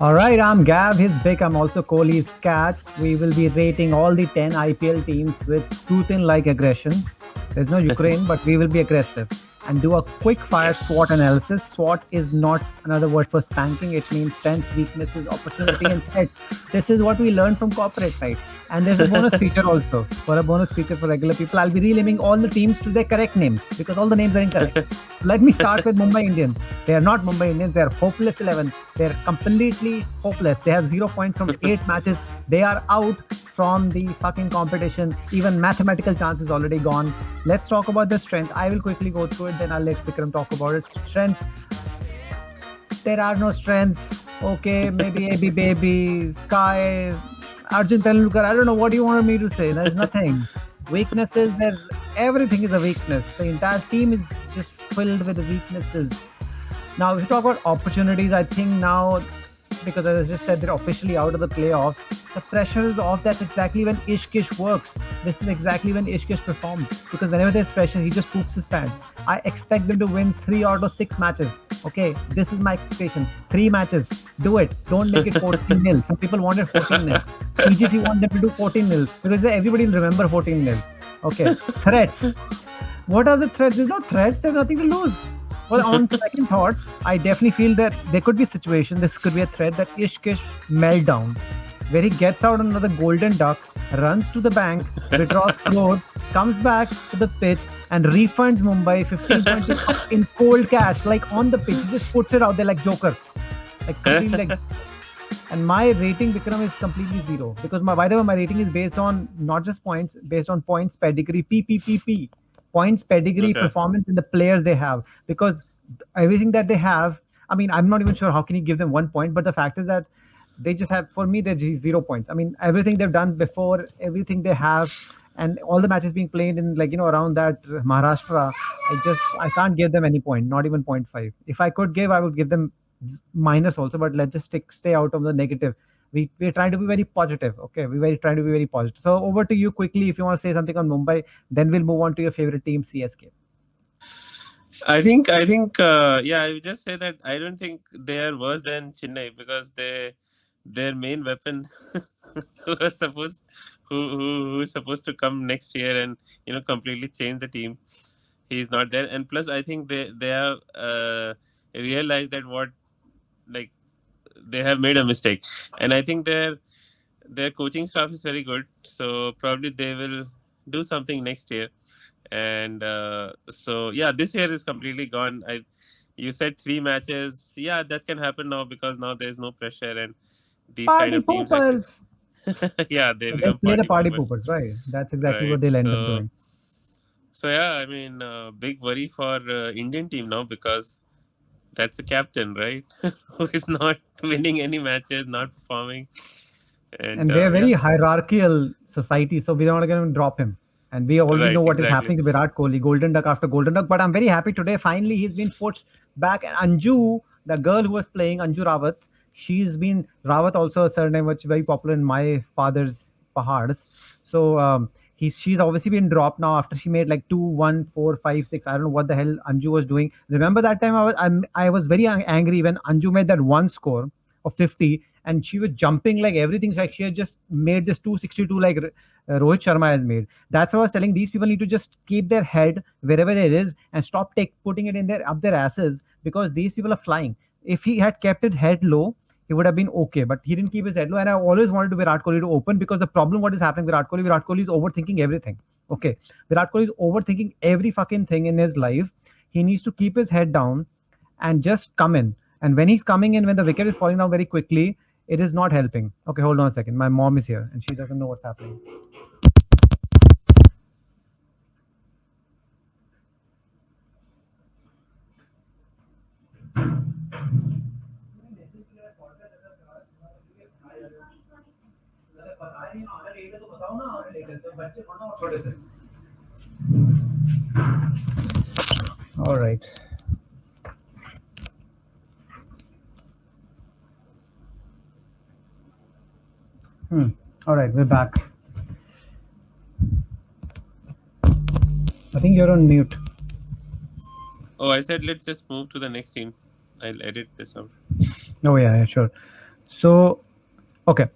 All right, I'm Gav, his Vic. I'm also Kohli's cat. We will be rating all the 10 IPL teams with Putin-like aggression. There's no Ukraine, but we will be aggressive and do a quick fire SWOT Yes. analysis. SWOT is not another word for spanking. It means strength, weaknesses, opportunity, and threat. This is what we learned from corporate side. And there's a bonus feature also. For a bonus feature for regular people, I'll be renaming all the teams to their correct names because all the names are incorrect. Let me start with Mumbai Indians. They are not Mumbai Indians. They are hopeless 11. They are completely hopeless. They have 0 points from 8 matches. They are out from the fucking competition. Even mathematical chance is already gone. Let's talk about the strength. I will quickly go through it. Then I'll let Vikram talk about it. Strengths. There are no strengths. Okay, maybe AB Baby, Sky, Arjun Tendulkar. I don't know what you wanted me to say. There's nothing. Weaknesses. There's everything is a weakness. The entire team is just filled with weaknesses. Now, if you talk about opportunities, I think now, because as I just said, they're officially out of the playoffs, the pressure is off. That's exactly when Ishkish works. This is exactly when Ishkish performs. Because whenever there's pressure, he just poops his pants. I expect them to win 3 out of 6 matches. Okay, this is my expectation. 3 matches. Do it. Don't make it 14-0. Some people wanted 14-0. PGC want them to do 14-0 because everybody will remember 14-0. Okay, threats. What are the threats? There's no threats. There's nothing to lose. Well, on second thoughts, I definitely feel that there could be a situation, this could be a threat that Ishkish meltdown, where he gets out another golden duck, runs to the bank, withdraws crores, comes back to the pitch, and refunds Mumbai 15-20 up in cold cash, like on the pitch. He just puts it out there like Joker, like completely like. And my rating, Vikram, is completely zero because by the way, my rating is based on not just points, based on points pedigree, PPPP, points pedigree Okay. performance in the players they have. Because everything that they have, I mean, I'm not even sure how can you give them 1 point, but the fact is that they just have, for me, they're 0 points. I mean, everything they've done before, everything they have, and all the matches being played in like around that Maharashtra, I can't give them any point, not even 0.5. If I could give, I would give them minus also, but let's just stay out of the negative. We're trying to be very positive. Okay, we're very trying to be very positive. So over to you quickly if you want to say something on Mumbai. Then we'll move on to your favorite team, CSK. Yeah, I would just say that I don't think they are worse than Chennai because their main weapon who was supposed who is supposed to come next year and completely change the team. He's not there, and plus I think they have realized that what like they have made a mistake, and I think their coaching staff is very good, so probably they will do something next year. And so yeah, this year is completely gone. You said 3 matches. Yeah, that can happen now because now there's no pressure and these kind Party of teams actually poopers. yeah, they They become play the party party poopers, poopers, right? That's exactly what right? they'll end up doing. So yeah, I mean, big worry for Indian team now because that's the captain, right? Who is not winning any matches, not performing, and And we're a yeah, very hierarchical society, so we're not going to drop him. And we already know right, what is exactly. happening to Virat Kohli, golden duck after golden duck. But I'm very happy today. Finally, he's been pushed back. And Anju, the girl who was playing Anju Rawat, she's been Rawat, also a surname which is very popular in my father's Pahads. So she's obviously been dropped now after she made like 2, 1, 4, 5, 6. I don't know what the hell Anju was doing. Remember that time I was very angry when Anju made that one score of 50 and she was jumping like everything. Like she had just made this 262 like Rohit Sharma has made. That's why I was telling these people need to just keep their head wherever it is and stop putting it in their up their asses because these people are flying. If he had kept his head low, he would have been okay. But he didn't keep his head low. And I always wanted to Virat Kohli to open because the problem what is happening Virat Kohli is overthinking everything. Okay. Virat Kohli is overthinking every fucking thing in his life. He needs to keep his head down and just come in. And when he's coming in, when the wicket is falling down very quickly, it is not helping. Okay, hold on a second. My mom is here and she doesn't know what's happening. All right. All right, we're back. I think you're on mute. Oh, I said let's just move to the next team. I'll edit this out. Oh yeah, yeah, sure. So, okay,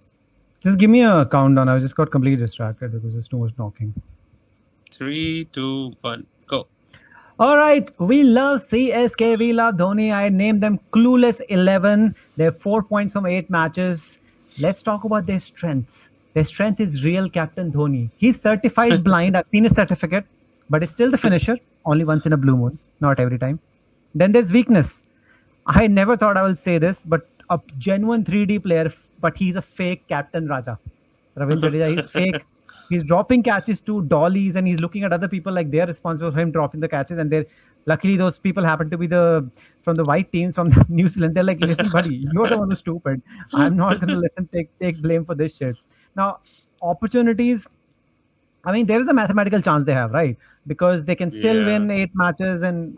just give me a countdown. I just got completely distracted because there's too much knocking. 3, 2, 1, go. All right, we love CSK. We love Dhoni. I named them Clueless 11. They're 4 points from 8 matches. Let's talk about their strengths. Their strength is real Captain Dhoni. He's certified blind. I've seen his certificate, but it's still the finisher. Only once in a blue moon, not every time. Then there's weakness. I never thought I will say this, but a genuine 3D player, but he's a fake Captain Raja. Ravindra Jadeja, he's fake. He's dropping catches to dollies and he's looking at other people like they're responsible for him dropping the catches. And they're luckily those people happen to be the from the white teams from New Zealand. They're like, listen, buddy, you're the one who's stupid. I'm not gonna listen take blame for this shit. Now, opportunities, I mean, there is a mathematical chance they have, right? Because they can still Yeah. win 8 matches, and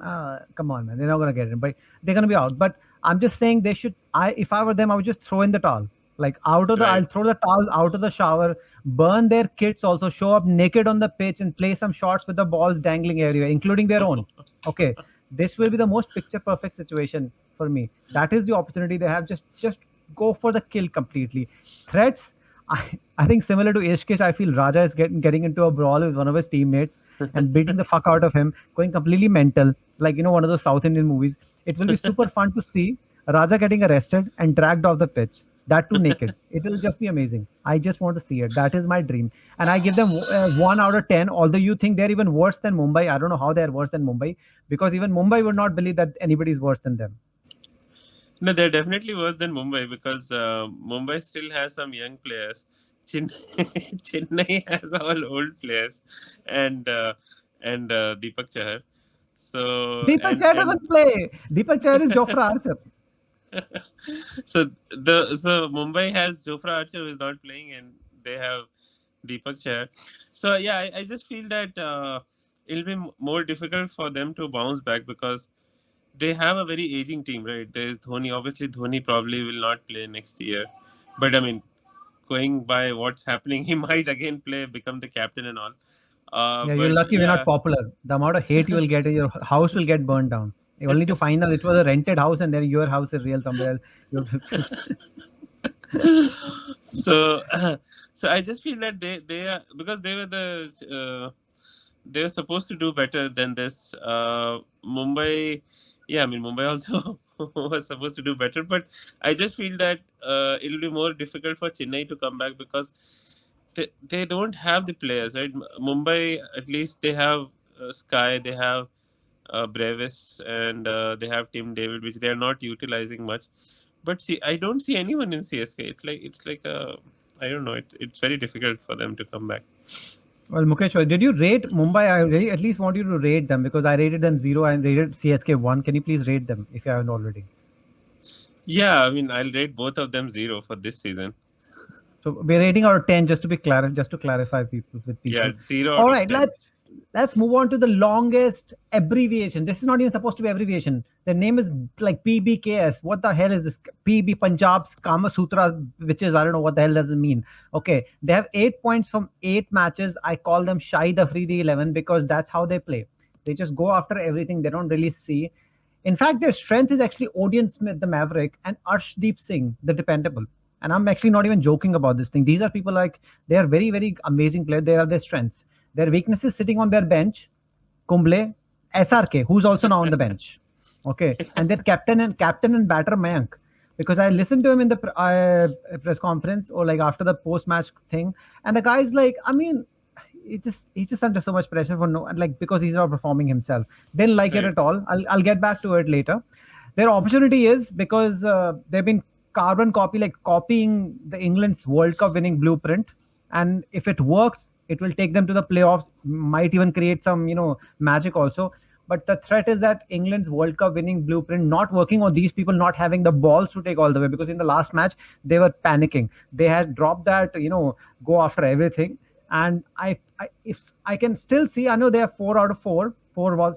come on, man, they're not gonna get it, but they're gonna be out. But I'm just saying they should. If I were them, I would just throw in the towel, like out of the. Right. I'll throw the towel out of the shower, burn their kits, also show up naked on the pitch, and play some shots with the balls dangling everywhere, including their own. Okay, this will be the most picture perfect situation for me. That is the opportunity they have. Just go for the kill completely. Threats. I think similar to Ishkesh, I feel Raja is getting into a brawl with one of his teammates and beating the fuck out of him, going completely mental, like one of those South Indian movies. It will be super fun to see Raja getting arrested and dragged off the pitch. That too naked. It will just be amazing. I just want to see it. That is my dream, and I give them 1 out of 10. Although you think they're even worse than Mumbai, I don't know how they're worse than Mumbai because even Mumbai would not believe that anybody is worse than them. No, they're definitely worse than Mumbai because Mumbai still has some young players. Chennai has all old players, and Deepak Chahar. So Deepak Chahar and doesn't play. Deepak Chahar is Jofra Archer. so Mumbai has Jofra Archer who is not playing, and they have Deepak Chahar. So yeah, I just feel that it'll be more difficult for them to bounce back because they have a very aging team, right? There's Dhoni. Obviously, Dhoni probably will not play next year, but I mean, going by what's happening, he might again play, become the captain and all. Yeah, you're But lucky we're not yeah, popular. The amount of hate you will get, your house will get burned down. Only to find out it was a rented house and then your house is real somewhere else. so so I just feel that they are because they were they were supposed to do better than this. Mumbai, yeah, I mean Mumbai also was supposed to do better, but I just feel that it'll be more difficult for Chennai to come back because they don't have the players, right? Mumbai, at least they have Sky, they have Brevis, and they have Tim David, which they are not utilizing much. But see, I don't see anyone in CSK. It's like I don't know. It's very difficult for them to come back. Well, Mukesh, did you rate Mumbai? I really at least want you to rate them because I rated them 0 and rated CSK 1. Can you please rate them if you haven't already? Yeah, I mean, I'll rate both of them 0 for this season. So we're rating out of 10 just to be clear, just to clarify people with Yeah, people. 0 All out of right, 10. let's move on to the longest abbreviation. This is not even supposed to be abbreviation. The name is like PBKS. What the hell is this? PB Punjab's Kama Sutra, which is I don't know what the hell does it mean. Okay, they have 8 points from 8 matches. I call them Shahid Afridi 11 because that's how they play. They just go after everything. They don't really see. In fact, their strength is actually Odion Smith, the Maverick, and Arshdeep Singh, the dependable. And I'm actually not even joking about this thing. These are people like they are very, very amazing players. They are their strengths. Their weaknesses sitting on their bench, Kumble, SRK, who's also now on the bench. Okay, and their captain and batter Mayank, because I listened to him in the press conference or like after the post match thing, and the guy's like, I mean, he's just under so much pressure for no like because he's not performing himself. Didn't like it Right. at all. I'll get back to it later. Their opportunity is because they've been carbon copy like copying the England's World Cup winning blueprint, and if it works, it will take them to the playoffs. Might even create some magic also. But the threat is that England's World Cup winning blueprint not working, or these people not having the balls to take all the way. Because in the last match they were panicking. They had dropped that go after everything. And if I can still see, I know they are 4 out of 4,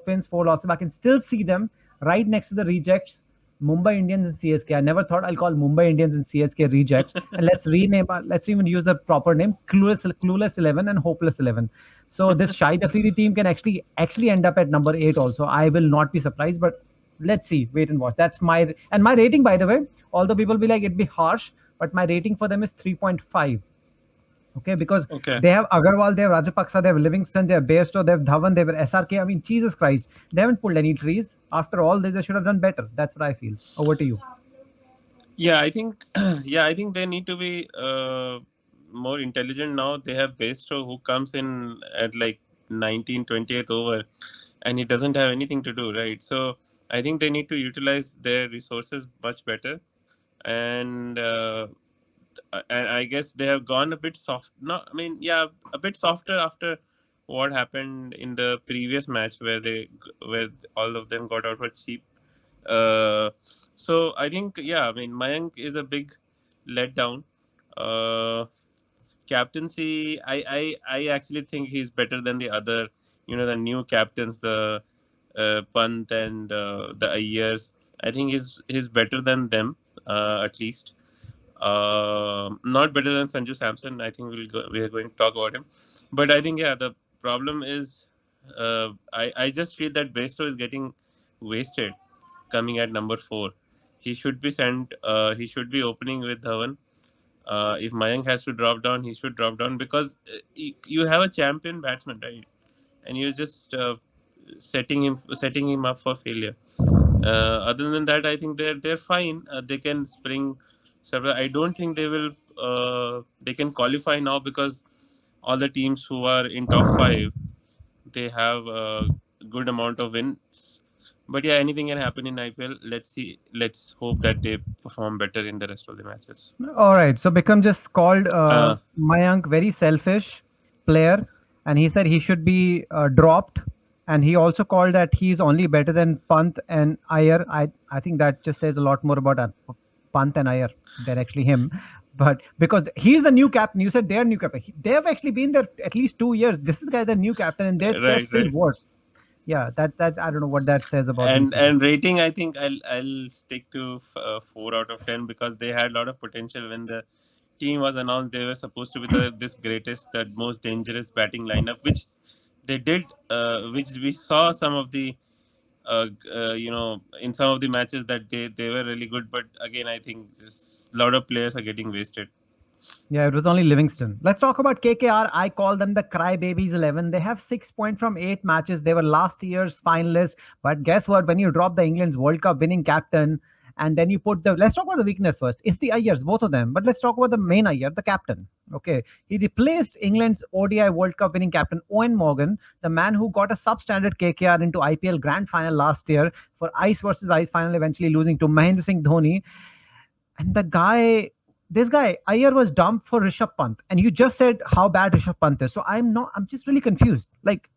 wins, 4 losses. But I can still see them right next to the rejects, Mumbai Indians and CSK. I never thought I'll call Mumbai Indians and CSK rejects. And let's rename, let's even use the proper name, Clueless 11 and Hopeless 11. So this Shahid Afridi team can actually end up at number 8 also. I will not be surprised, but let's see, wait and watch. That's my rating, by the way. Although people be like it'd be harsh, but my rating for them is 3.5. Okay, because Okay. they have Agarwal, they have Rajapaksa, they have Livingston, they have Bairstow, they have Dhawan, they have SRK. I mean, Jesus Christ, they haven't pulled any trees. After all, they should have done better. That's what I feel. Over to you. Yeah, I think yeah, I think they need to be more intelligent now. They have Bairstow who comes in at like 19, 20th over, and he doesn't have anything to do, right? So I think they need to utilize their resources much better. And and I guess they have gone a bit soft. No, I mean, yeah, a bit softer after what happened in the previous match where all of them got out for cheap. Uh, so I think, yeah, I mean, Mayank is a big letdown. Uh, Captaincy, I actually think he's better than the other, the new captains, the Pant and the Ayers. I think he's better than them, at least. Not better than Sanju Samson. I think we are going to talk about him, but I think, yeah, the problem is, I just feel that Bairstow is getting wasted coming at number 4. He should be sent. He should be opening with Dhawan. If Mayank has to drop down, he should drop down because you have a champion batsman, right? And you're just setting him up for failure. Other than that, I think they're fine. They can spring. I don't think they will. They can qualify now because all the teams who are in top 5, they have a good amount of wins. But yeah, anything can happen in IPL. Let's see. Let's hope that they perform better in the rest of the matches. All right. So Bikram just called Uh, Mayank very selfish player, and he said he should be dropped. And he also called that he's only better than Pant and Iyer. I think that just says a lot more about Pant and Iyer than actually him. But because he's the new captain, you said they're new captain. They have actually been there at least 2 years. This is the guy, the new captain, and they're right, still right. worse. Yeah, that I don't know what that says about these people. And rating, I think I'll stick to 4 out of 10 because they had a lot of potential when the team was announced. They were supposed to be this greatest, the most dangerous batting lineup, which they did, which we saw some of the in some of the matches that they were really good. But again, I think just a lot of players are getting wasted. Yeah, it was only Livingston. Let's talk about KKR. I call them the Crybabies 11. They have 6 points from 8 matches. They were last year's finalists. But guess what? When you drop the England's World Cup winning captain, and then you put the. Let's talk about the weakness first. It's the Ayers, both of them. But let's talk about the main Ayer, the captain. Okay. He replaced England's ODI World Cup winning captain, Owen Morgan, the man who got a substandard KKR into IPL Grand Final last year for Ice versus Ice final, eventually losing to Mahendra Singh Dhoni. And this guy, Iyer was dumped for Rishabh Pant. And you just said how bad Rishabh Pant is. So I'm just really confused. Like,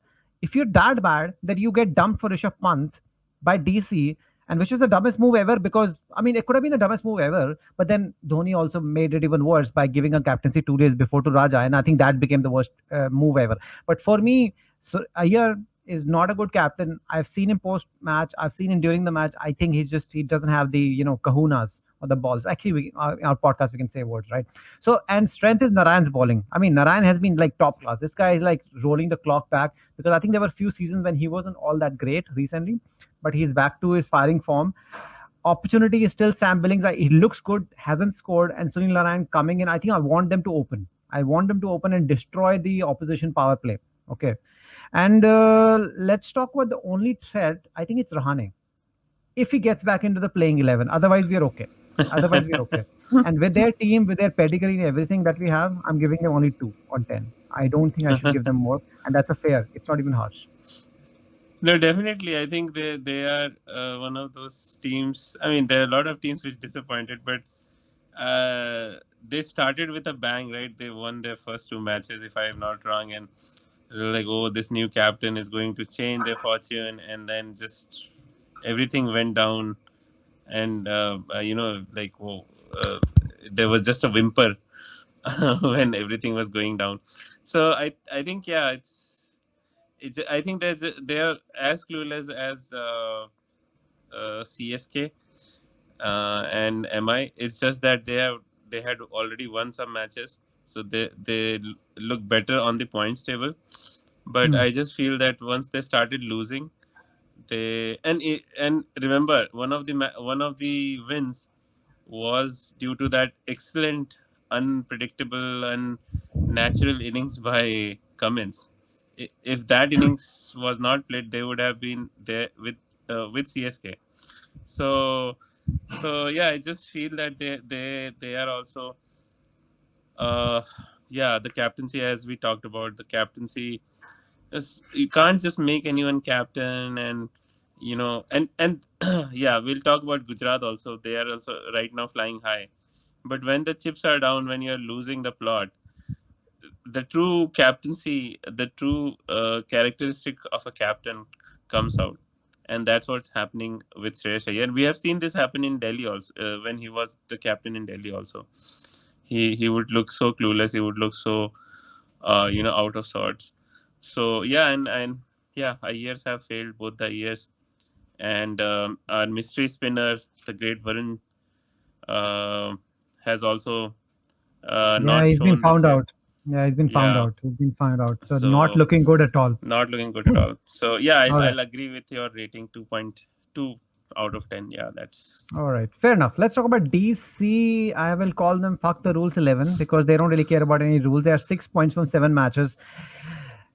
if you're that bad that you get dumped for Rishabh Pant by DC, and which was the dumbest move ever because, I mean, it could have been the dumbest move ever, but then Dhoni also made it even worse by giving a captaincy 2 days before to Raja. And I think that became the worst move ever. But for me, so Iyer is not a good captain. I've seen him post match. I've seen him during the match. I think he doesn't have the kahunas or the balls. Actually, in our podcast we can say words, right? So and strength is Narayan's bowling. I mean, Narayan has been like top class. This guy is like rolling the clock back because I think there were a few seasons when he wasn't all that great recently, but he's back to his firing form. Opportunity is still Sam Billings. He looks good, hasn't scored, and Sunil Narayan coming in. I think I want them to open. I want them to open and destroy the opposition power play. Okay. And let's talk about the only threat. I think it's Rahane. If he gets back into the playing 11, otherwise we're okay. Otherwise we're okay. And with their team, with their pedigree and everything that we have, I'm giving them only 2 on 10. I don't think I should give them more, and that's a fair. It's not even harsh. No, definitely. I think they are one of those teams. I mean, there are a lot of teams which disappointed, but they started with a bang, right? They won their first 2 matches, if I am not wrong, and they were like, "Oh, this new captain is going to change their fortune," and then just everything went down, and like, oh, there was just a whimper when everything was going down. So I think, yeah, it's I think they are as clueless as CSK and MI. It's just that they had already won some matches, so they look better on the points table. But Hmm. I just feel that once they started losing, and remember one of the wins. was due to that excellent, unpredictable, and natural innings by Cummins. If that innings was not played, they would have been there with CSK. So yeah, I just feel that they are also uh yeah, the captaincy, as we talked about, the captaincy is, you can't just make anyone captain. And and yeah, we'll talk about Gujarat also. They are also right now flying high, but when the chips are down, when you're losing the plot, the true captaincy, the true characteristic of a captain comes out. And that's what's happening with Shreyas Iyer. And we have seen this happen in Delhi also, when he was the captain in Delhi also. He would look so clueless, he would look so out of sorts. So yeah, and yeah, our years have failed, both the years. And our mystery spinner, the great Varun, uh, has also Yeah, not he's been shown this found year. out. Yeah, he's been found Yeah, out. He's been found out. So not so looking good at all. not looking good at all. So yeah, All right. I'll agree with your rating, 2.2 out of 10. Yeah, that's All right. Fair enough. Let's talk about DC. I will call them fuck the rules 11 because they don't really care about any rules. They are 6 points from 7 matches.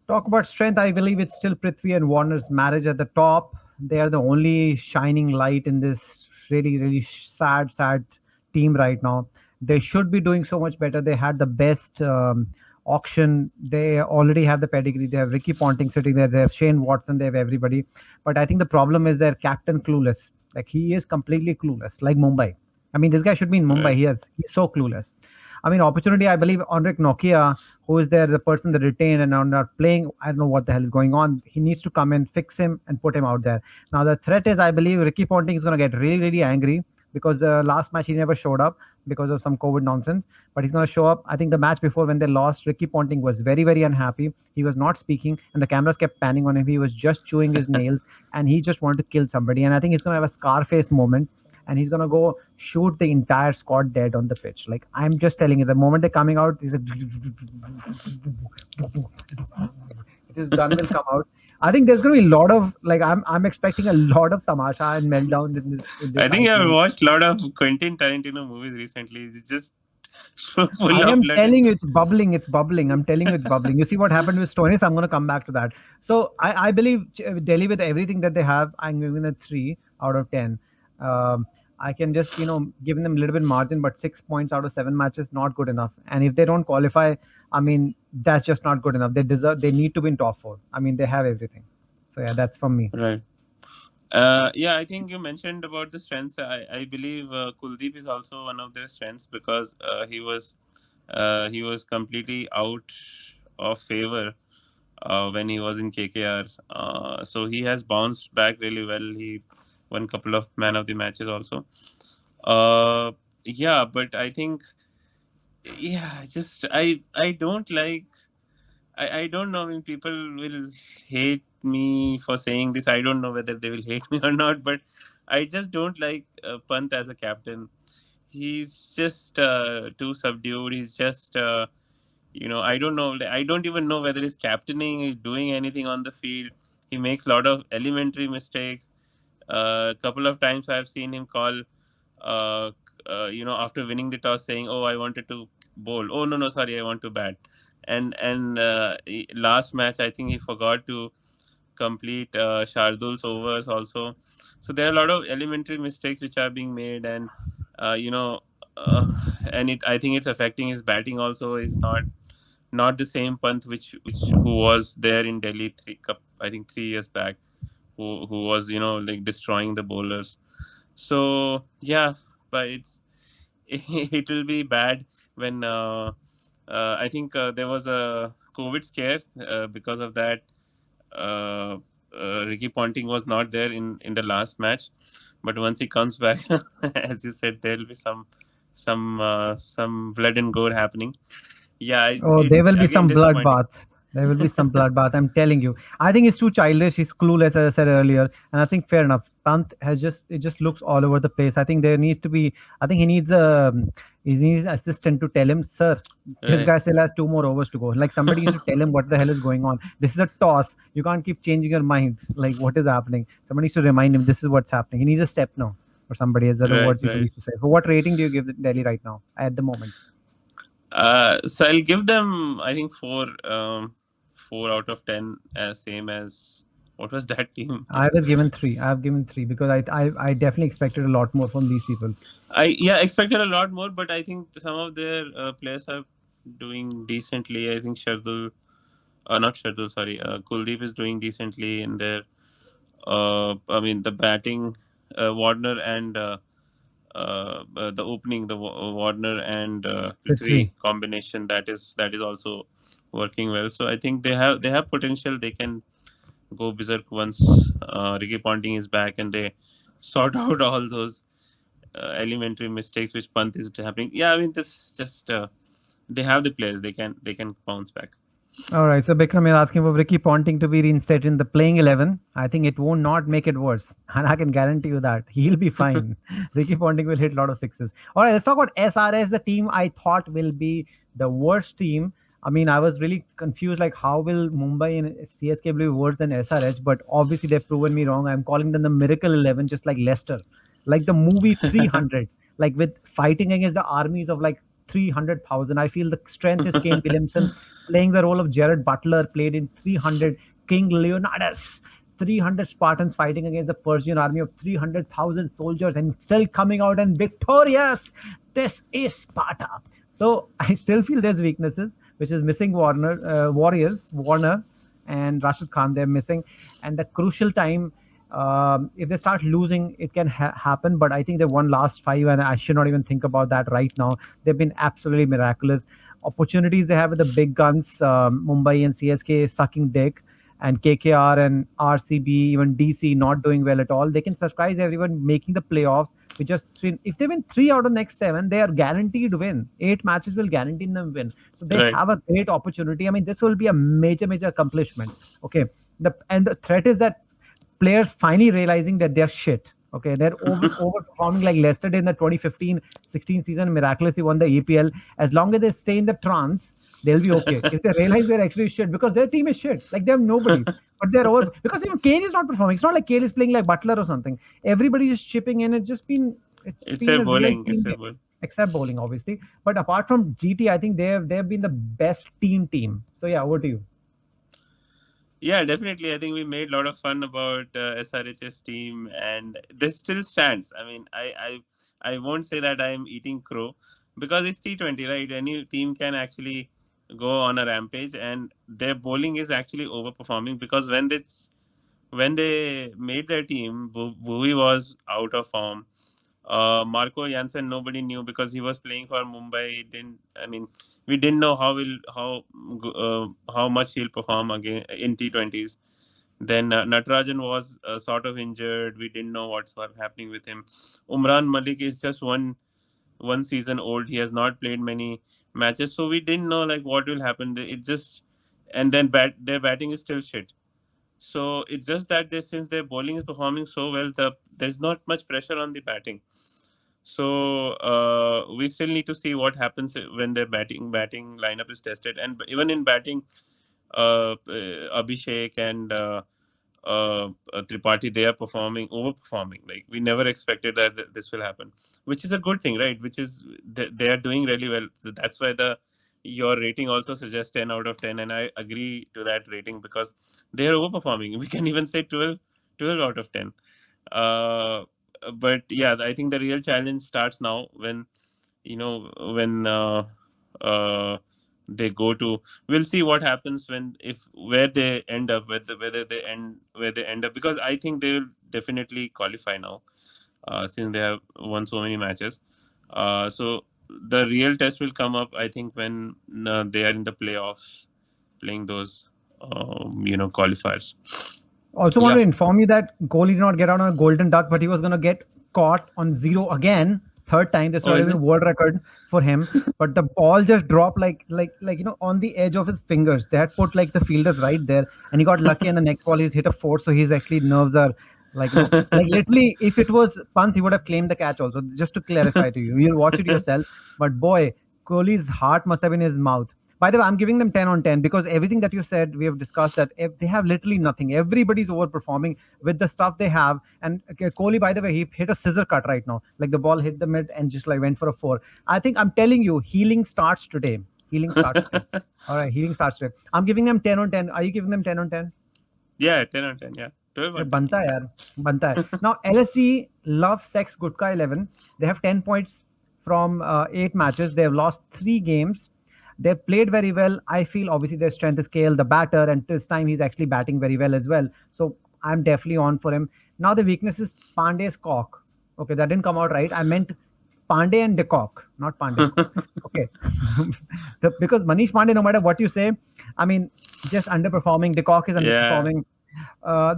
Talk about strength. I believe it's still Prithvi and Warner's marriage at the top. They are the only shining light in this really, really sad team right now. They should be doing so much better. They had the best auction. They already have the pedigree. They have Ricky Ponting sitting there. They have Shane Watson. They have everybody. But I think the problem is their captain clueless. Like he is completely clueless, like Mumbai. I mean, this guy should be in Mumbai. right. He's so clueless. I mean, opportunity. I believe Enric Nokia, who is there, the person that retained and are not playing. I don't know what the hell is going on. He needs to come and fix him and put him out there. Now the threat is, I believe, Ricky Ponting is going to get really, really angry because the last match he never showed up because of some COVID nonsense. But he's going to show up. I think the match before when they lost, Ricky Ponting was very, very unhappy. He was not speaking, and the cameras kept panning on him. He was just chewing his nails, and he just wanted to kill somebody. And I think he's going to have a Scarface moment and he's gonna go shoot the entire squad dead on the pitch. Like I'm just telling you, the moment they're coming out, his gun will come out. I think there's gonna be a lot of like I'm expecting a lot of tamasha and meltdown in this I think I've IPL. watched a lot of Quentin Tarantino movies recently. It's just I full of am blood and telling you, it's bubbling. It's bubbling. I'm telling you, it's bubbling. You see what happened with Stoinis? I'm going to come back to that. So I believe Delhi, with everything that they have, I'm giving it 3 out of 10. Um, I can just, giving them a little bit margin, but 6 points out of 7 matches, not good enough. And if they don't qualify, I mean, that's just not good enough. They need to be in top four. I mean, they have everything. So yeah, that's from me. right. Yeah, I think you mentioned about the strengths. I believe Kuldeep is also one of their strengths because he was completely out of favor when he was in KKR. So he has bounced back really well. He won a couple of man of the matches also. Uh, yeah, but I think, yeah, just I don't like. I don't know. I mean, people will hate me for saying this. I don't know whether they will hate me or not, but I just don't like Pant as a captain. He's just too subdued. He's just, I don't know. I don't even know whether he's captaining, he's doing anything on the field. He makes a lot of elementary mistakes. A couple of times I've seen him call, uh, after winning the toss, saying, "Oh, I wanted to bowl. Oh no, no, sorry, I want to bat." And last match, I think he forgot to complete Shardul's overs also. So there are a lot of elementary mistakes which are being made, and uh, you know, uh, and it I think it's affecting his batting also. He's not the same Pant which who was there in Delhi I think 3 years back, who was like destroying the bowlers. So yeah, but it will be bad when I think there was a COVID scare. Because of that, uh, Ricky Ponting was not there in the last match. But once he comes back, as you said, there will be some blood and gore happening. Yeah, Oh, it's there will be again some disappointing. bloodbath. There will be some bloodbath. I'm telling you. I think he's too childish. He's clueless, as I said earlier. And I think fair enough. Pant has just looks all over the place. I think there needs to be. I think he needs an assistant to tell him, sir, this Right. guy still has 2 more overs to go. Like somebody needs to tell him what the hell is going on. This is a toss. You can't keep changing your mind. Like what is happening? Somebody needs to remind him this is what's happening. He needs a step now. for somebody else. I don't know Right, what you right. used to say. So what rating do you give Delhi right now at the moment? So I'll give them, I think, 4 out of 10, same as what was that team? I was given three. I've given three because I definitely expected a lot more from these people. I expected a lot more, but I think some of their players are doing decently. I think not Shardul, sorry, Kuldeep is doing decently in their. I mean, the batting, Warner and the opening, Warner and Prithvi. Prithvi combination, that is also working well. So I think they have potential. They can go berserk once Ricky Ponting is back and they sort out all those elementary mistakes which Pant is happening. Yeah, I mean, this just they have the players. They can bounce back. All right, so Bikram is asking for Ricky Ponting to be reinstated in the playing 11. I think it won't not make it worse, and I can guarantee you that he'll be fine. Ricky Ponting will hit a lot of sixes. All right, let's talk about SRS, the team I thought will be the worst team. I mean, I was really confused, like how will Mumbai and CSK be worse than SRH? But obviously they've proven me wrong. I'm calling them the Miracle 11, just like Leicester, like the movie 300, like with fighting against the armies of like 300,000. I feel the strength is Kane Williamson playing the role of Jared Buttler, played in 300, King Leonidas, 300 Spartans fighting against the Persian army of 300,000 soldiers and still coming out and victorious. This is Sparta. So I still feel there's weaknesses, which is missing Warner, and Rashid Khan. They're missing, and the crucial time. If they start losing, it can happen. But I think they won last five, and I should not even think about that right now. They've been absolutely miraculous. Opportunities they have with the big guns, Mumbai and CSK sucking dick, and KKR and RCB, even DC not doing well at all. They can surprise everyone making the playoffs. We just if they win three out of next seven, they are guaranteed win. 8 matches will guarantee them win. So they Right. have a great opportunity. I mean, this will be a major accomplishment. Okay, the threat is that players finally realizing that they're shit. Okay, they're overperforming like Leicester did in the 2015-16 season, miraculously won the EPL. As long as they stay in the trance, they'll be okay. If they realize they're actually shit, because their team is shit, like they have nobody, but they're over because even Kane is not performing. It's not like Kane is playing like Buttler or something. Everybody is chipping in. It's It's been a a real bowling. team It's a game, bowling. except bowling, obviously. But apart from GT, I think they've been the best team. So yeah, over to you. Yeah, definitely. I think we made a lot of fun about SRH's team, and this still stands. I mean, I won't say that I'm eating crow because it's T20, right? Any team can actually go on a rampage, and their bowling is actually overperforming because when they made their team, Bhuvi was out of form. Marco Jansen, nobody knew because he was playing for Mumbai. Didn't I mean we didn't know how much he'll perform again in T20s. Then Natarajan was sort of injured. We didn't know what's happening with him. Umran Malik is just one season old. He has not played many matches, so we didn't know like what will happen. It just and then their batting is still shit. So it's just that since their bowling is performing so well, there's not much pressure on the batting. So we still need to see what happens when their batting lineup is tested, and even in batting, Abhishek and Tripathi, they are overperforming. Like we never expected that this will happen, which is a good thing, right? Which is they are doing really well. So that's why your rating also suggests 10 out of 10, and I agree to that rating because they are overperforming. We can even say 12 out of 10. Uh, but yeah, I think the real challenge starts now when when they go to. We'll see what happens when if where they end up, whether they end where they end up, because I think they will definitely qualify now, since they have won so many matches. So the real test will come up, I think, when they are in the playoffs playing those qualifiers. Also, want Yeah. to inform you that Kohli did not get out on a golden duck, but he was going to get caught on zero again, third time. This Oh, would have is been a it? world record for him. But the ball just dropped like on the edge of his fingers. They had put like the fielders right there, and he got lucky. And the next ball he's hit a four, so his actually nerves are like literally. If it was Pant, he would have claimed the catch also. Just to clarify to you, you'll watch it yourself. But boy, Kohli's heart must have been in his mouth. By the way, I'm giving them 10 on 10 because everything that you said, we have discussed that if they have literally nothing. Everybody's overperforming with the stuff they have. And Kohli, by the way, he hit a scissor cut right now. Like the ball hit the mid and just like went for a four. I think I'm telling you, healing starts today. Healing starts today. All right, healing starts today. I'm giving them 10 on 10. Are you giving them 10 on 10? Yeah, 10 on 10. Yeah, 12 on 10. बनता In है fact. यार बनता है now LSG love sex gutka 11 they have 10 points from 8 matches they have lost 3 games they've played very well I feel obviously their strength is KL the batter and this time he's actually batting very well as well so I'm definitely on for him now the weakness is Pandey's cock okay that didn't come out right I meant Pandey and de Kock not Pandey okay because Manish Pandey no matter what you say I mean just underperforming de Kock is Yeah. underperforming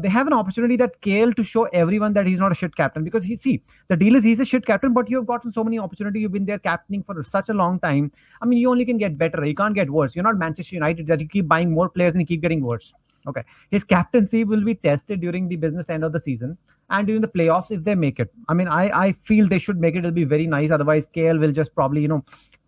they have an opportunity that KL to show everyone that he's not a shit captain because the deal is he's a shit captain but you've gotten so many opportunities you've been there captaining for such a long time I mean you only can get better you can't get worse you're not Manchester United that you keep buying more players and you keep getting worse okay his captaincy will be tested during the business end of the season and during the playoffs if they make it I mean I feel they should make it it'll be very nice otherwise KL will just probably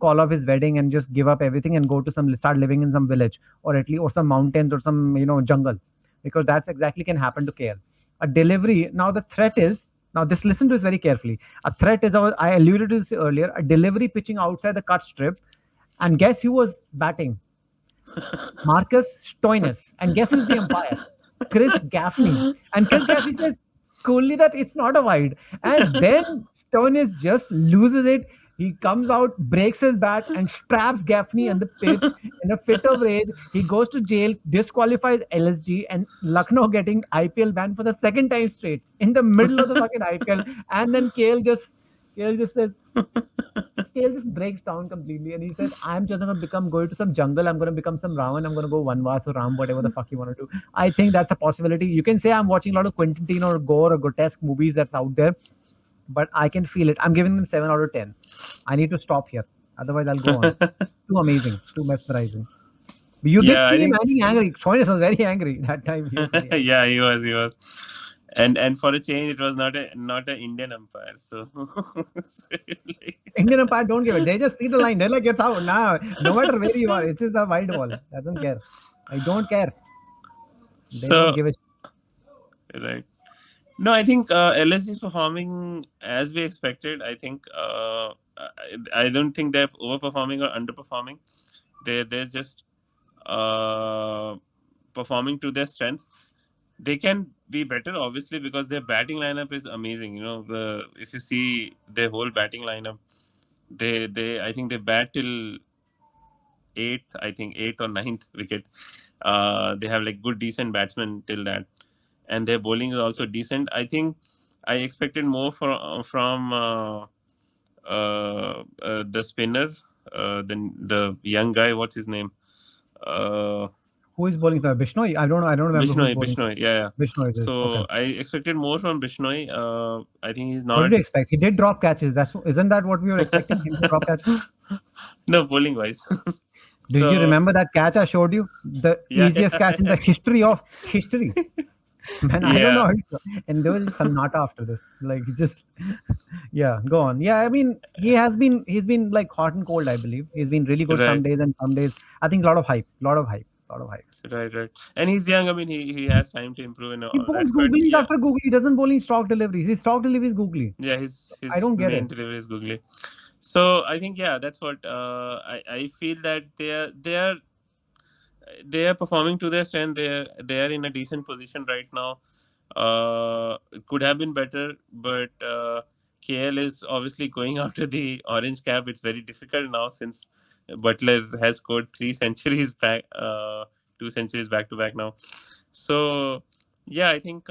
call off his wedding and just give up everything and go to start living in some village or at least or some mountains or some jungle because that's exactly can happen to KL. A delivery now the threat is now this listen to this very carefully. A threat is I alluded to this earlier. A delivery pitching outside the cut strip, and guess who was batting? Marcus Stoinis, and guess who's the umpire? Chris Gaffney, and Chris Gaffney says coolly that it's not a wide, and then Stoinis just loses it. He comes out, breaks his bat, and straps Gaffney on the pitch in a fit of rage. He goes to jail, disqualifies LSG, and Lucknow getting IPL banned for the second time straight in the middle of the fucking IPL. And then KL just says, KL just breaks down completely, and he says, "I'm just gonna going to some jungle. I'm gonna become some Ravan. I'm gonna go Vanvas or Ram, whatever the fuck you want to do." I think that's a possibility. You can say I'm watching a lot of Quentin Tarantino or gore or grotesque movies that's out there but I can feel it. I'm giving them 7 out of 10. I need to stop here. Otherwise, I'll go on. Too amazing. Too mesmerizing. You did Yeah, I see him think. angry. Soines was very angry that time. He was very angry. Yeah, he was. He was. And for a change, it was not an Indian umpire. So, so like, Indian umpire don't give it. They just see the line. They're like, it's out. Nah, no matter where you are, it's just a wide ball. I don't care. I don't care. They don't so give it. right. No, I think LSG is performing as we expected. I think I don't think they're overperforming or underperforming. They're just uh, performing to their strengths. They can be better, obviously, because their batting lineup is amazing. If you see their whole batting lineup, they I think they bat till eighth. I think eighth or ninth wicket. They have like good, decent batsmen till that, and their bowling is also decent. I think I expected more from the spinner, the young guy. What's his name? Uh, Who is bowling for Bishnoi? I don't know. I don't remember who's Bishnoi, bowling. Bishnoi, yeah, yeah. Bishnoi is okay. So I expected more from Bishnoi. I think he's What not. did you expect? He did drop catches. Isn't that what we were expecting him to drop catches? No, bowling wise. Did you So remember that catch I showed you? The yeah, easiest catch in the history of history. Man, I don't yeah, know. And there was Sannata after this. Like he just yeah, go on. Yeah, I mean he's been like hot and cold, I believe. He's been really good some right, days and some days. I think a lot of hype. Lot of hype. Lot of hype. right. And he's young. I mean, he has time to improve and He all bowls that. But googlies yeah, after googly. He doesn't bowl in stock deliveries. His stock delivery is googly. yeah, I his don't get main it. delivery is googly. So I think yeah, that's what I feel that they are performing to their strength. They are in a decent position right now. It could have been better, but KL is obviously going after the orange cap. It's very difficult now since Buttler has scored 3 centuries back, 2 centuries back to back now. So yeah, I think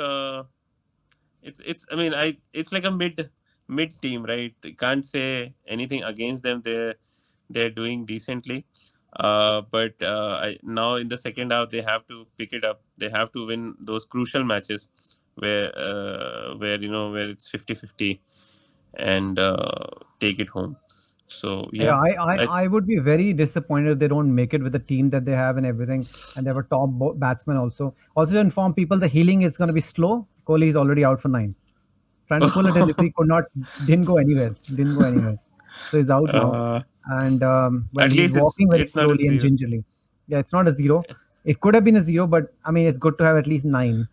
it's. I mean, it's like a mid team, right? You can't say anything against them. They're doing decently. Now in the second half they have to pick it up. They have to win those crucial matches where it's 50-50 and take it home. So Yeah, yeah, I I would be very disappointed if they don't make it with the team that they have and everything, and they have a top batsman also. Also, to inform people, the healing is going to be slow. Kohli is already out for 9. Trying to pull a delivery, didn't go anywhere. Didn't go anywhere. So he's out now, uh, and well, at he's least walking very it's not a slowly and zero. gingerly. Yeah, it's not a zero. It could have been a zero, but I mean, it's good to have at least nine.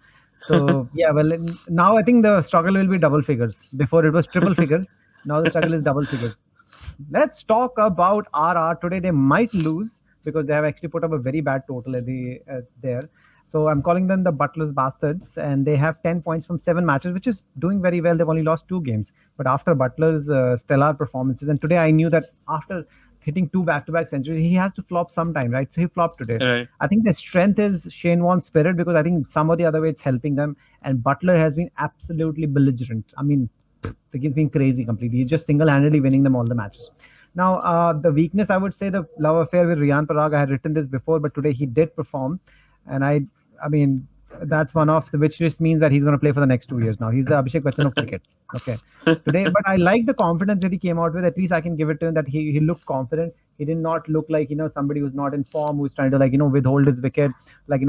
So yeah, well, now I think the struggle will be double figures. Before it was triple figures. Now the struggle is double figures. Let's talk about RR today. They might lose because they have actually put up a very bad total at there. So I'm calling them the Butler's Bastards, and they have 10 points from 7 matches, which is doing very well. They've only lost 2 games, but after Butler's stellar performances, and today I knew that after hitting 2 back-to-back centuries, he has to flop sometime, right? So he flopped today. Right. I think the strength is Shane Warne's spirit because I think some of the other way it's helping them, and Butler has been absolutely belligerent. I mean, he's been crazy completely. He's just single-handedly winning them all the matches. Now, the weakness, I would say, the love affair with Riyan Parag. I had written this before, but today he did perform, and I mean, that's one of the which just means that he's going to play for the next 2 years now. He's the Abhishek Bachchan of cricket. Okay, today, but I like the confidence that he came out with. At least I can give it to him that he looked confident. He did not look like somebody who's not in form, who's trying to withhold his wicket, like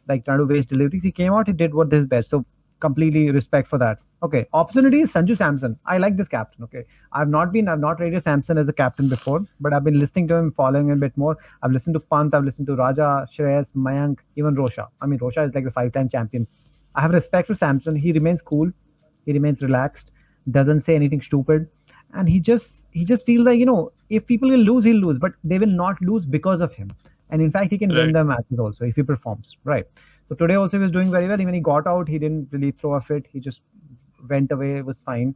like trying to waste deliveries. He came out, he did what his best. So completely respect for that. Okay, opportunity is Sanju Samson. I like this captain. Okay, I've not rated Samson as a captain before, but I've been listening to him, following him a bit more. I've listened to Pant, I've listened to Raja, Shreyas, Mayank, even Rosha. I mean, Rosha is like the 5-time champion. I have respect for Samson. He remains cool, he remains relaxed, doesn't say anything stupid, and he just feels like if people will lose, he'll lose, but they will not lose because of him. And in fact, he can win Right. the matches also if he performs right. So today also he was doing very well. Even he got out, he didn't really throw a fit. He just went away. It was fine.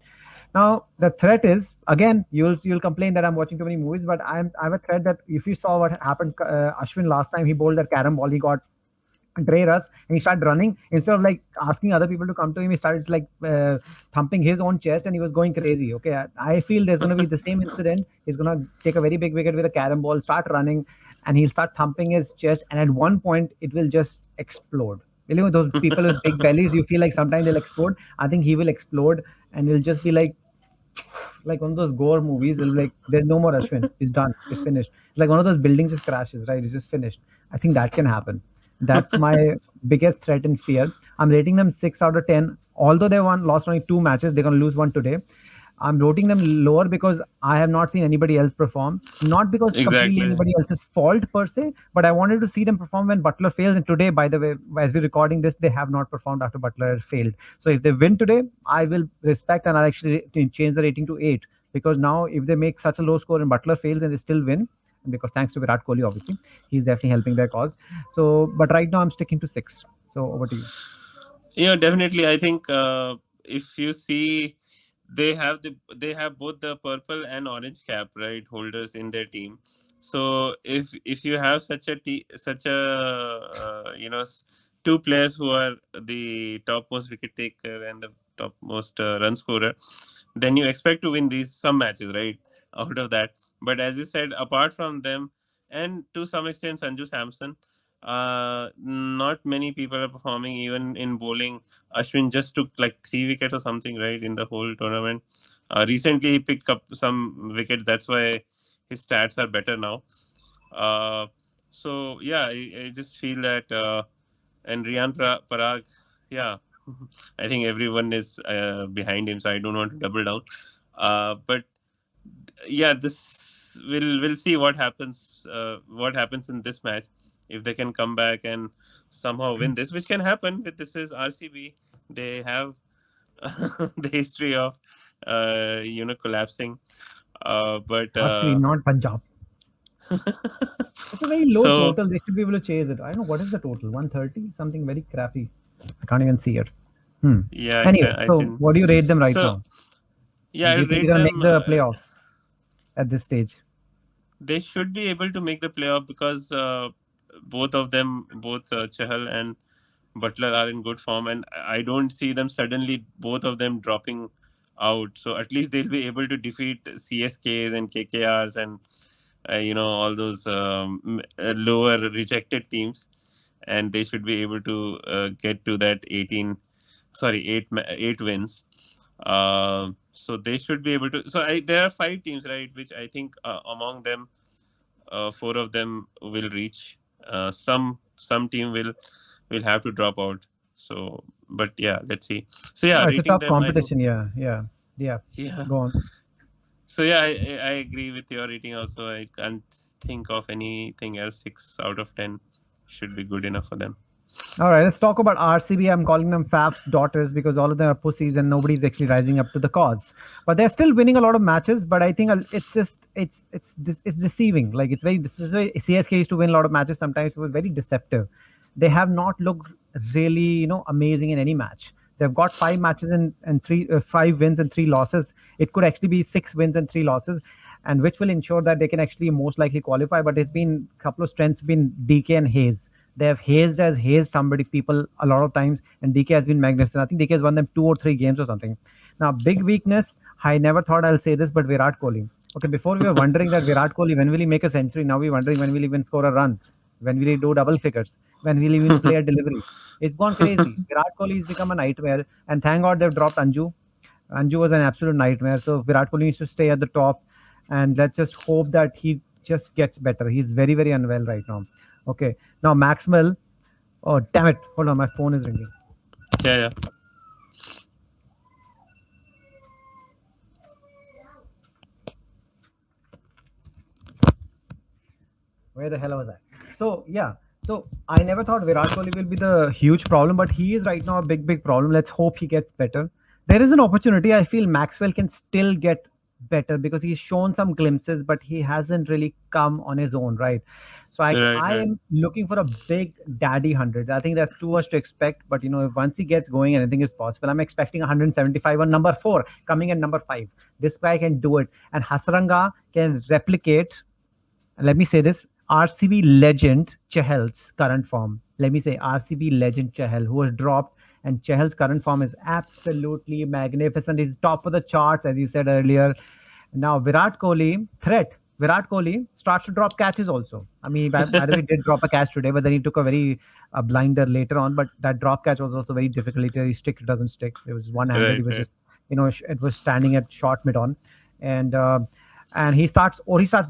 Now the threat is again you'll complain that I'm watching too many movies, but I have a threat that if you saw what happened, Ashwin last time he bowled that carom ball, he got Dre Russ and he started running instead of like asking other people to come to him. He started like thumping his own chest and he was going crazy. Okay, I feel there's going to be the same incident. He's going to take a very big wicket with a carom ball, start running, and he'll start thumping his chest. And at one point, it will just explode. Those people with big bellies, you feel like sometimes they'll explode. I think he will explode and it'll just be like one of those gore movies. It'll be like there's no more Ashwin. It's done. It's finished. It's like one of those buildings just crashes, right? It's just finished. I think that can happen. That's my biggest threat and fear. I'm rating them 6 out of 10. Although they lost only 2 matches, they're gonna lose one today. I'm rating them lower because I have not seen anybody else perform. Not because completely Exactly. anybody else's fault per se, but I wanted to see them perform when Butler fails. And today, by the way, as we're recording this, they have not performed after Butler has failed. So if they win today, I will respect and I'll actually change the rating to 8. Because now, if they make such a low score and Butler fails and they still win, because thanks to Virat Kohli, obviously, he's definitely helping their cause. So, but right now I'm sticking to 6. So over to you. Yeah, definitely. I think if you see, they have both the purple and orange cap right holders in their team. So if you have such a two players who are the topmost wicket taker and the topmost run scorer, then you expect to win these some matches, right? Out of that, but as you said, apart from them, and to some extent Sanju Samson, not many people are performing even in bowling. Ashwin just took like 3 wickets or something, right, in the whole tournament. Recently, he picked up some wickets. That's why his stats are better now. Uh, so yeah, I just feel that and Parag, yeah, I think everyone is behind him. So I don't want to double down. But yeah, this we'll see what happens. What happens in this match if they can come back and somehow win this, which can happen. With this is RCB, they have the history of collapsing. But RCB, not Punjab. It's a very low so total. They should be able to chase it. I don't know what is the total. 130, something very crappy. I can't even see it. Hmm. yeah, Anyway, I so didn't. what do you rate them right So now? yeah, Do I'll you think rate they're gonna make them. the playoffs at this stage? They should be able to make the playoff because both of them, both Chahal and Buttler are in good form, and I don't see them suddenly both of them dropping out. So at least they'll be able to defeat CSKs and KKRs and all those lower rejected teams, and they should be able to get to that 8 wins. So they should be able to. So there are 5 teams, right? Which I think among them, 4 of them will reach. Some team will have to drop out. So, but yeah, let's see. So yeah, Oh, it's a rating tough them, I think, competition. Yeah, yeah, yeah. yeah, Go on. So yeah, I agree with your rating also. I can't think of anything else. 6 out of 10 should be good enough for them. All right, let's talk about RCB. I'm calling them Faf's daughters because all of them are pussies and nobody's actually rising up to the cause. But they're still winning a lot of matches. But I think it's just it's deceiving. Like this is very CSK used to win a lot of matches. Sometimes it was very deceptive. They have not looked really amazing in any match. They've got 5 matches and 5 wins and 3 losses. It could actually be 6 wins and 3 losses, and which will ensure that they can actually most likely qualify. But it's been a couple of strengths been DK and Hayes. They have hazed somebody people a lot of times, and DK has been magnificent. I think DK has won them 2 or 3 games or something. Now, big weakness. I never thought I'll say this, but Virat Kohli. Okay, before we were wondering that Virat Kohli, when will he make a century? Now we're wondering when will he even score a run? When will he do double figures? When will he even play a delivery? It's gone crazy. Virat Kohli has become a nightmare, and thank God they've dropped Anju. Anju was an absolute nightmare. So Virat Kohli needs to stay at the top, and let's just hope that he just gets better. He's very, very unwell right now. Okay, now Maxwell. Oh damn it! Hold on, my phone is ringing. Yeah, yeah. Where the hell was I? So yeah, so I never thought Virat Kohli will be the huge problem, but he is right now a big, big problem. Let's hope he gets better. There is an opportunity. I feel Maxwell can still get better because he's shown some glimpses, but he hasn't really come on his own, right? So Right, I right. am looking for a big daddy 100. I think that's too much to expect, but if once he gets going, anything is possible. I'm expecting 175 on number 4, coming at number 5. This guy can do it, and Hasranga can replicate, let me say this, RCB legend Chehel's current form. Let me say RCB legend Chehel, who was dropped, and Chehel's current form is absolutely magnificent. He's top of the charts, as you said earlier. Now, Virat Kohli, threat. Virat Kohli starts to drop catches also. I mean, by the way, did drop a catch today, but then he took a very blinder later on. But that drop catch was also very difficult. Either he stick, it doesn't stick. It was one-handed. He Right, was right. just, it was standing at short mid on, and he starts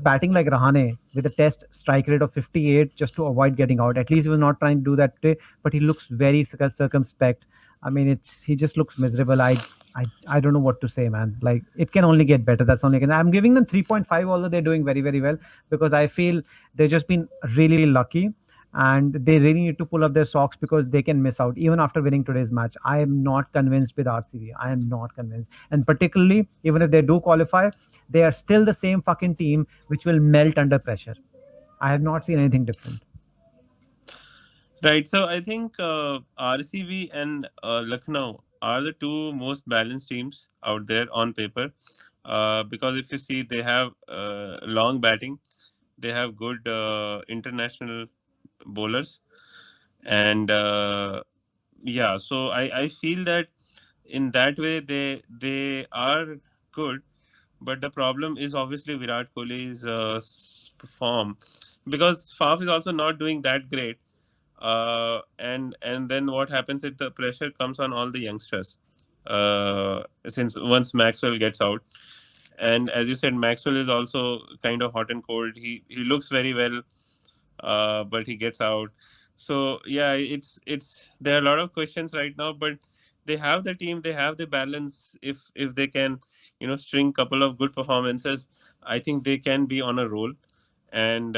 batting like Rahane with a test strike rate of 58 just to avoid getting out. At least he was not trying to do that today, but he looks very circumspect. I mean, he just looks miserable. I don't know what to say, man. Like it can only get better. That's only can. I'm giving them 3.5, although they're doing very, very well, because I feel they've just been really lucky, and they really need to pull up their socks because they can miss out even after winning today's match. I am not convinced with RCB. I am not convinced, and particularly even if they do qualify, they are still the same fucking team which will melt under pressure. I have not seen anything different. Right. So I think RCB and Lucknow are the two most balanced teams out there on paper. Because if you see, they have long batting, they have good international bowlers, and yeah. So I feel that in that way they are good. But the problem is obviously Virat Kohli's form, because Faf is also not doing that great. And then what happens is the pressure comes on all the youngsters. Since once Maxwell gets out, and as you said, Maxwell is also kind of hot and cold. He looks very well, but he gets out. So yeah, it's there are a lot of questions right now, but they have the team, they have the balance. If they can, string couple of good performances, I think they can be on a roll. And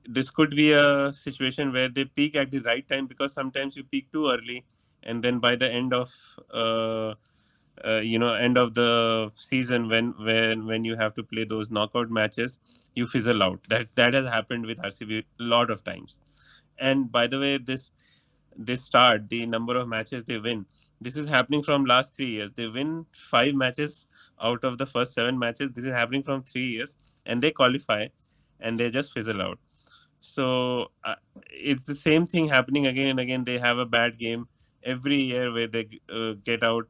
this could be a situation where they peak at the right time, because sometimes you peak too early, and then by the end of end of the season, when you have to play those knockout matches, you fizzle out. That has happened with RCB a lot of times. And by the way, this start the number of matches they win, this is happening from last 3 years. They win 5 matches out of the first 7 matches. This is happening from 3 years, and they qualify, and they just fizzle out. So it's the same thing happening again and again. They have a bad game every year where they get out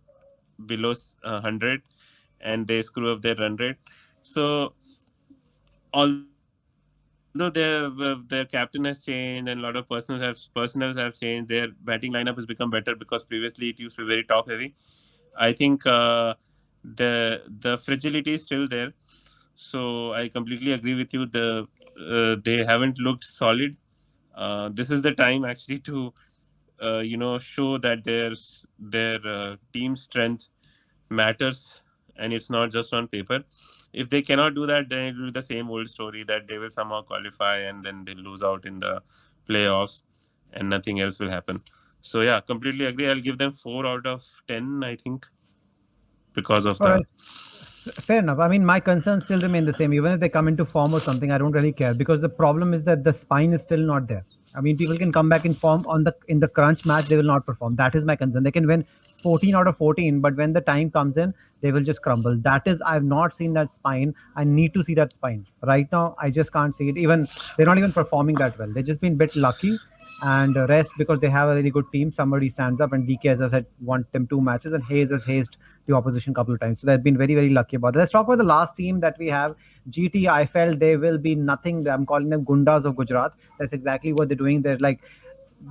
below 100, and they screw up their run rate. So although their captain has changed and a lot of personals have changed, their batting lineup has become better, because previously it used to be very top heavy. I think the fragility is still there. So I completely agree with you. They haven't looked solid. This is the time actually to show that their team strength matters and it's not just on paper. If they cannot do that, then it will be the same old story that they will somehow qualify and then they lose out in the playoffs, and nothing else will happen. So yeah, completely agree. I'll give them 4 out of 10, I think, because of All the. right. Fair enough. I mean, my concerns still remain the same. Even if they come into form or something, I don't really care because the problem is that the spine is still not there. I mean, people can come back in form in the crunch match, they will not perform. That is my concern. They can win 14 out of 14, but when the time comes in, they will just crumble. That is, I've not seen that spine. I need to see that spine. Right now, I just can't see it. Even they're not even performing that well. They've just been a bit lucky and rest because they have a really good team. Somebody stands up, and DK, as I said, won them 2 matches, and Hayes has hazed the opposition a couple of times. So they've been very, very lucky about it. Let's talk about the last team that we have. GT, I felt they will be nothing. I'm calling them Gundas of Gujarat. That's exactly what they're doing. They're like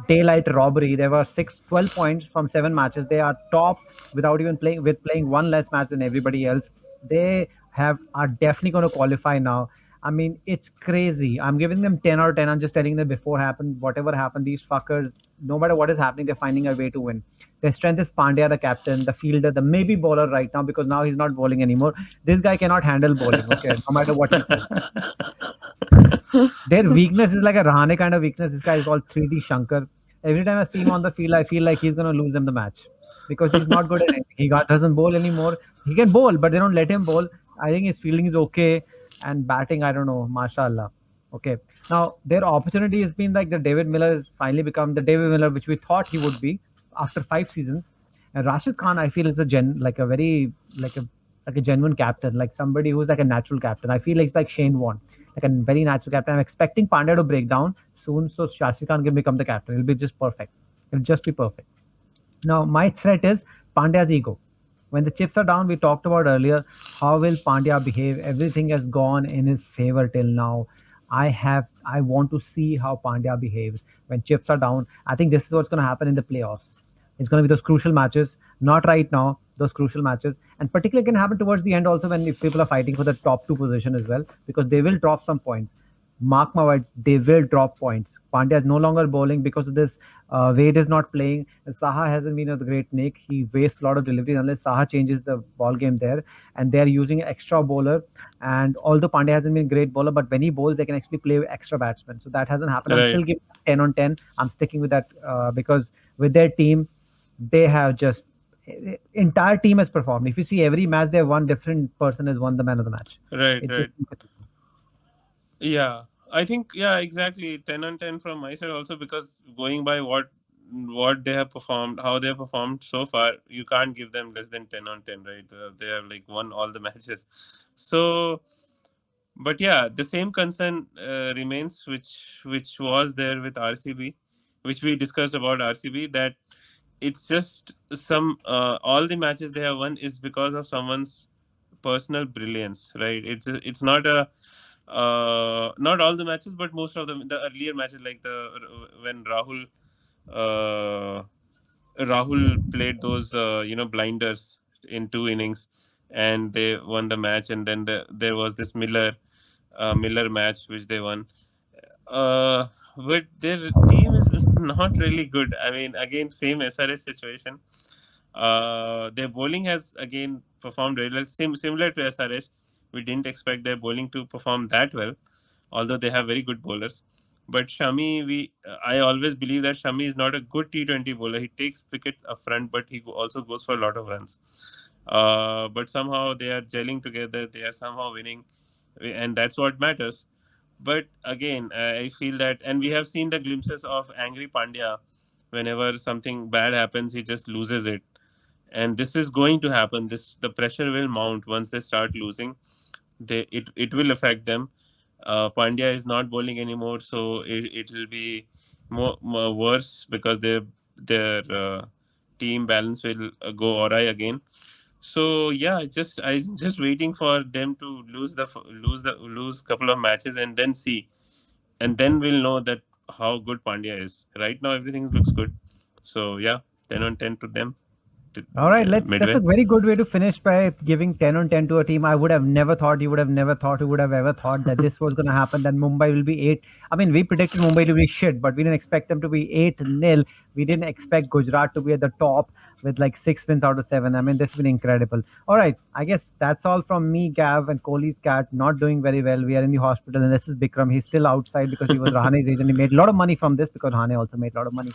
daylight robbery. They were 12 points from 7 matches. They are top without even playing one less match than everybody else. They are definitely going to qualify now. I mean, it's crazy. I'm giving them 10 out of 10. I'm just telling them before happened, whatever happened, these fuckers, no matter what is happening, they're finding a way to win. Their strength is Pandya, the captain, the fielder, the maybe bowler right now because now he's not bowling anymore. This guy cannot handle bowling, okay, no matter what he says. Their weakness is like a Rahane kind of weakness. This guy is called 3D Shankar. Every time I see him on the field, I feel like he's going to lose them the match because he's not good at anything. Doesn't bowl anymore. He can bowl, but they don't let him bowl. I think his fielding is okay. And batting, I don't know. Mashallah. Okay. Now, their opportunity has been like the David Miller has finally become the David Miller, which we thought he would be after 5 seasons. And Rashid Khan, I feel, is like a genuine captain, like somebody who's like a natural captain. I feel like it's like Shane Warne, like a very natural captain. I'm expecting Pandya to break down soon, so Rashid Khan can become the captain. It'll be just perfect. It'll just be perfect. Now, my threat is Pandya's ego. When the chips are down, we talked about earlier, how will Pandya behave? Everything has gone in his favor till now. I want to see how Pandya behaves when chips are down. I think this is what's going to happen in the playoffs. It's going to be those crucial matches, not right now, those crucial matches. And particularly can happen towards the end also when if people are fighting for the top two position as well, because they will drop some points. Mark my words, they will drop points. Pandya is no longer bowling because of this. Wade is not playing. Saha hasn't been a great nick. He wastes a lot of deliveries unless Saha changes the ball game there. And they're using extra bowler. And although Pandya hasn't been a great bowler, but when he bowls, they can actually play extra batsmen. So that hasn't happened. I'm Right. still giving 10 on 10. I'm sticking with that because with their team, they have just entire team has performed. If you see every match, they have one different person has won the man of the match. Right, It's just right. Yeah, I think, yeah, exactly. 10 on 10 from my side also, because going by what they have performed, how they have performed so far, you can't give them less than 10 on 10, right? They have like won all the matches. So, but yeah, the same concern remains, which was there with RCB, which we discussed about RCB, that it's just some all the matches they have won is because of someone's personal brilliance, right? It's not a not all the matches, but most of them, the earlier matches, like the when uh, Rahul played those blinders in 2 innings, and they won the match. And then there was this Miller match which they won. uh, but their team is not really good. I mean, again, same SRS situation. Their bowling has again performed very well, similar to SRS. We didn't expect their bowling to perform that well, although they have very good bowlers. But Shami, I always believe that Shami is not a good T20 bowler. He takes wickets up front, but he also goes for a lot of runs. But somehow they are gelling together. They are somehow winning, and that's what matters. But again, I feel that, and we have seen the glimpses of angry Pandya. Whenever something bad happens, he just loses it, and this is going to happen. The pressure will mount once they start losing. It will affect them. Pandya is not bowling anymore, so it will be more worse because their team balance will go awry again. So yeah, I'm just waiting for them to lose couple of matches, and then see, and then we'll know that how good Pandya is. Right now, everything looks good. So yeah, 10 on 10 to them. All right, that's a Midway. very good way to finish by giving 10 on 10 to a team. I would have never thought, you would have never thought, who would have ever thought that this was going to happen, that Mumbai will be 8. I mean, we predicted Mumbai to be shit, but we didn't expect them to be 8-0. We didn't expect Gujarat to be at the top. with like 6 wins out of 7. I mean, this has been incredible. All right, I guess that's all from me, Gav, and Kohli's cat not doing very well. We are in the hospital, and this is Bikram. He's still outside because he was Rahane's agent. He made a lot of money from this because Rahane also made a lot of money.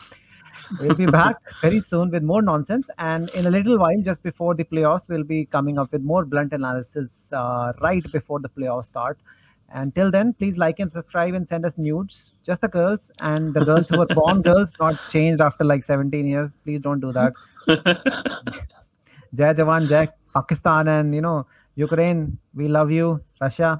We'll be back very soon with more nonsense, and in a little while, just before the playoffs, we'll be coming up with more blunt analysis right before the playoffs start. Until then, please like and subscribe and send us nudes. Just the girls and the girls who were born girls, not changed after like 17 years. Please don't do that. Jai Jawan, Jai Pakistan, and Ukraine. We love you, Russia.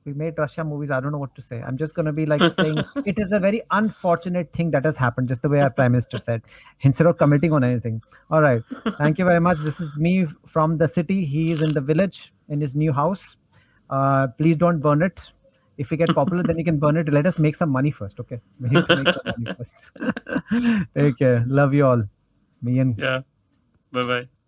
We made Russia movies. I don't know what to say. I'm just gonna be like saying it is a very unfortunate thing that has happened, just the way our prime minister said, instead of commenting on anything. All right. Thank you very much. This is me from the city. He is in the village in his new house. Please don't burn it. If we get popular, then you can burn it. Let us make some money first, okay? We need to make some money first. Take care. Love you all. Me and Yeah. Bye bye.